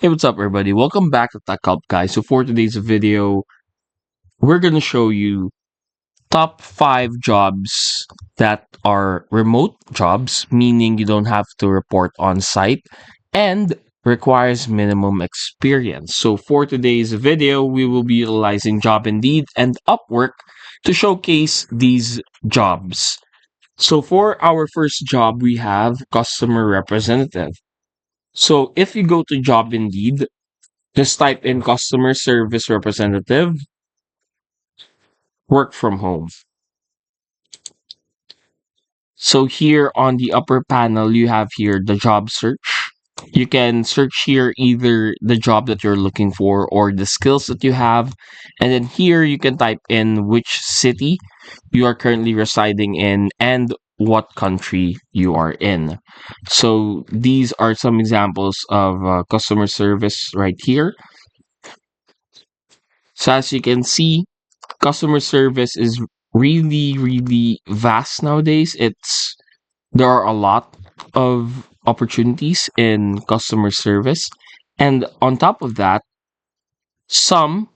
Hey, what's up, everybody? Welcome back to Tech Help, guys. So, for today's video, we're going to show you top 5 jobs that are remote jobs, meaning you don't have to report on site and requires minimum experience. So, for today's video, we will be utilizing Job Indeed and Upwork to showcase these jobs. So, for our first job, we have customer representative. So, if you go to Job Indeed, just type in customer service representative, work from home. So here on the upper panel, you have here the job search. You can search here either the job that you're looking for or the skills that you have. And then here you can type in which city you are currently residing in and what country you are in. So these are some examples of customer service right here. So as you can see, customer service is really vast nowadays. There are a lot of opportunities in customer service, and on top of that, some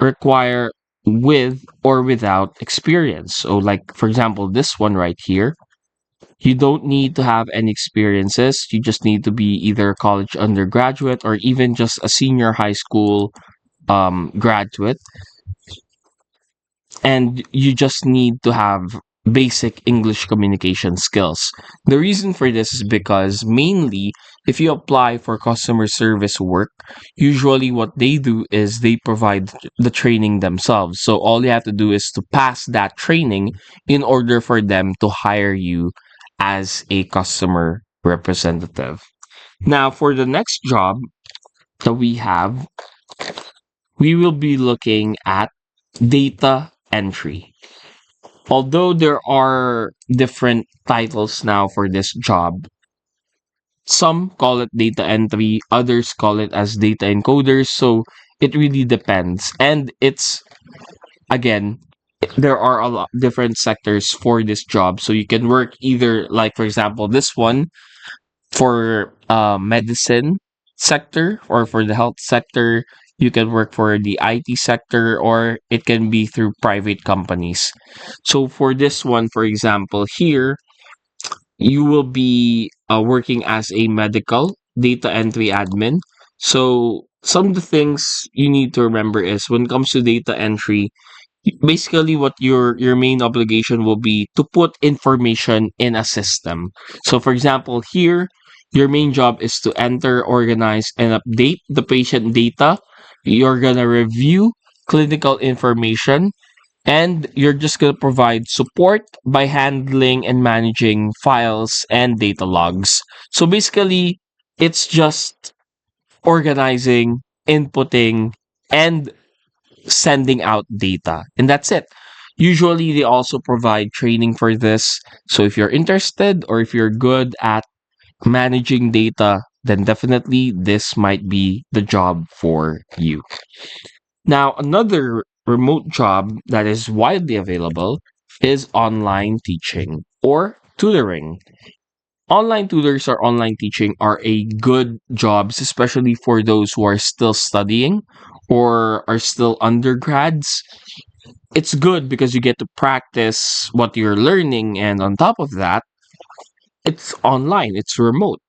require with or without experience. So like for example, this one right here, you don't need to have any experiences. You just need to be either a college undergraduate or even just a senior high school graduate, and you just need to have basic English communication skills. The reason for this is because mainly if you apply for customer service work, usually what they do is they provide the training themselves. So all you have to do is to pass that training in order for them to hire you as a customer representative. Now, for the next job that we have, we will be looking at data entry. Although there are different titles now for this job, some call it data entry, others call it as data encoders. So it really depends. And it's, again, there are a lot different sectors for this job. So you can work either, like, for example, this one for medicine sector or for the health sector. You can work for the IT sector or it can be through private companies. So for this one, for example, here you will be working as a medical data entry admin. So some of the things you need to remember is when it comes to data entry, basically what your main obligation will be to put information in a system. So for example, here your main job is to enter, organize, and update the patient data. You're gonna review clinical information, and you're just going to provide support by handling and managing files and data logs. So basically, it's just organizing, inputting, and sending out data. And that's it. Usually, they also provide training for this. So if you're interested or if you're good at managing data, then definitely this might be the job for you. Now, another remote job that is widely available is online teaching or tutoring. Online tutors or online teaching are a good jobs, especially for those who are still studying or are still undergrads. It's good because you get to practice what you're learning, and on top of that, it's online, it's remote.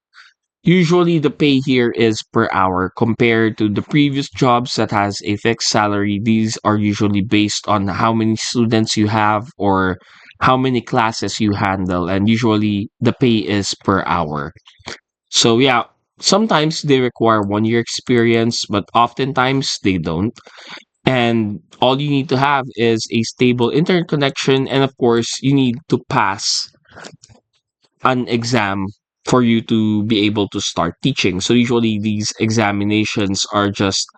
Usually the pay here is per hour compared to the previous jobs that has a fixed salary. These are usually based on how many students you have or how many classes you handle, and usually the pay is per hour. So yeah, sometimes they require 1 year experience, but oftentimes they don't. And all you need to have is a stable internet connection, and of course you need to pass an exam for you to be able to start teaching. So usually these examinations are just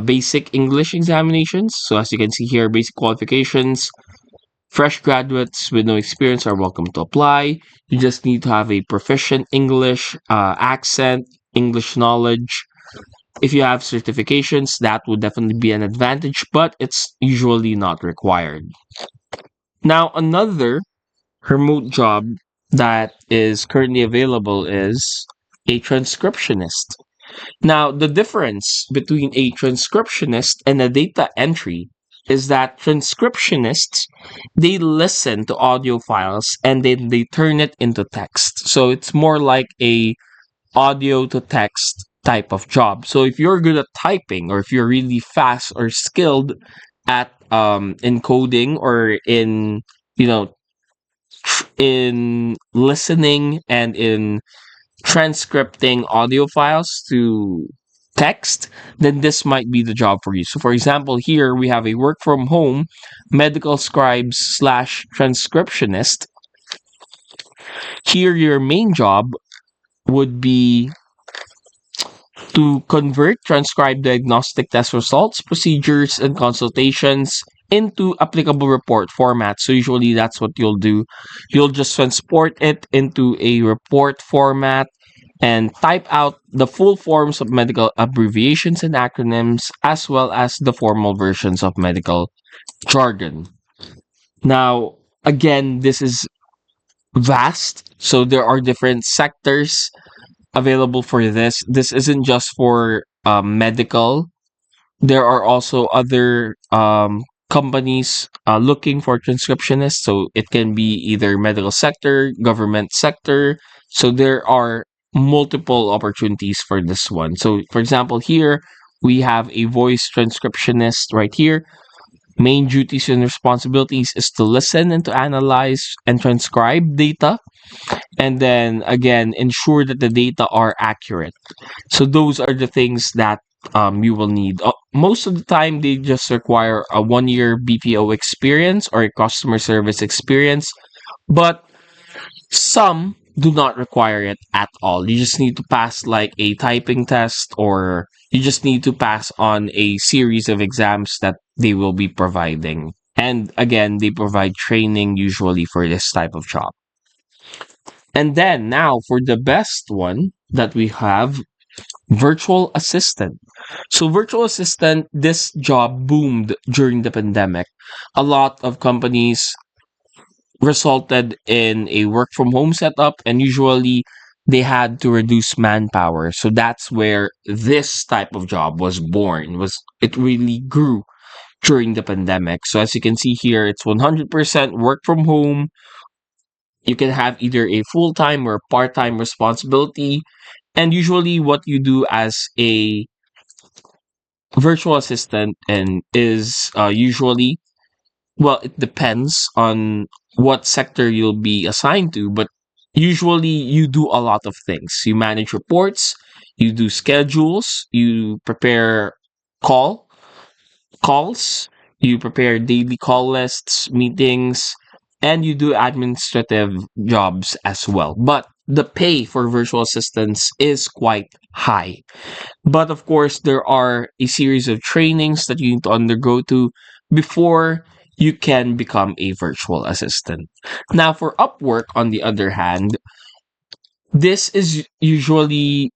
basic English examinations. So as you can see here, basic qualifications. Fresh graduates with no experience are welcome to apply. You just need to have a proficient English accent, English knowledge. If you have certifications, that would definitely be an advantage, but it's usually not required. Now, another remote job that is currently available is a transcriptionist. Now, the difference between a transcriptionist and a data entry is that transcriptionists, they listen to audio files and then they turn it into text. So it's more like a audio to text type of job. So if you're good at typing, or if you're really fast or skilled at encoding, or in, you know, in listening and in transcripting audio files to text, then this might be the job for you. So, for example, here we have a work from home medical scribes slash transcriptionist. Here, your main job would be to convert transcribed diagnostic test results, procedures, and consultations into applicable report format. So usually that's what you'll do. You'll just transport it into a report format and type out the full forms of medical abbreviations and acronyms, as well as the formal versions of medical jargon. Now, again, this is vast. So there are different sectors available for this. This isn't just for medical. There are also other companies looking for transcriptionists. So it can be either medical sector, government sector. So there are multiple opportunities for this one. So, for example, here we have a voice transcriptionist right here. Main duties and responsibilities is to listen and to analyze and transcribe data, and then again ensure that the data are accurate. So those are the things that you will need. Most of the time they just require a 1 year BPO experience or a customer service experience, but some do not require it at all. You just need to pass like a typing test, or you just need to pass on a series of exams that they will be providing. And again, they provide training usually for this type of job. And then now for the best one that we have, virtual assistant. So virtual assistant, this job boomed during the pandemic. A lot of companies resulted in a work from home setup, and usually they had to reduce manpower. So that's where this type of job was born. Was it really grew during the pandemic. So as you can see here, it's 100% work from home. You can have either a full-time or part-time responsibility. And usually what you do as a virtual assistant and is usually, well, it depends on what sector you'll be assigned to, but usually you do a lot of things. You manage reports, you do schedules, you prepare call calls, you prepare daily call lists, meetings, and you do administrative jobs as well. But the pay for virtual assistants is quite high. But of course, there are a series of trainings that you need to undergo to before you can become a virtual assistant. Now, for Upwork, on the other hand, this is usually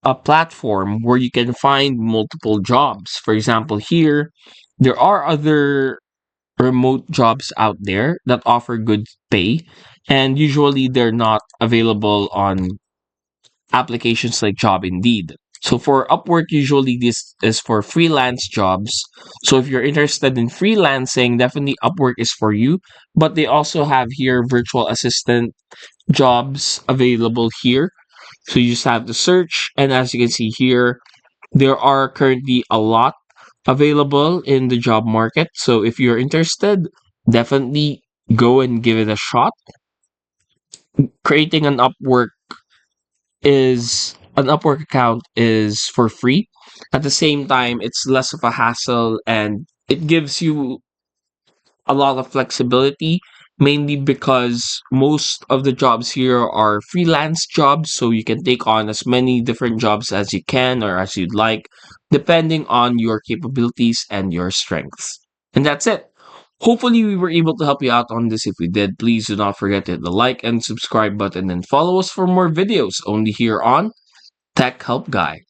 a platform where you can find multiple jobs. For example, here, there are other remote jobs out there that offer good pay, and usually they're not available on applications like Job Indeed. So for Upwork, usually this is for freelance jobs. So if you're interested in freelancing, definitely Upwork is for you. But they also have here virtual assistant jobs available here. So you just have to search. And as you can see here, there are currently a lot available in the job market. So if you're interested, definitely go and give it a shot. Creating an Upwork account is for free. At the same time, it's less of a hassle, and it gives you a lot of flexibility, mainly because most of the jobs here are freelance jobs, so you can take on as many different jobs as you can or as you'd like, depending on your capabilities and your strengths. And that's it. Hopefully, we were able to help you out on this. If we did, please do not forget to hit the like and subscribe button and follow us for more videos only here on Tech Help Guy.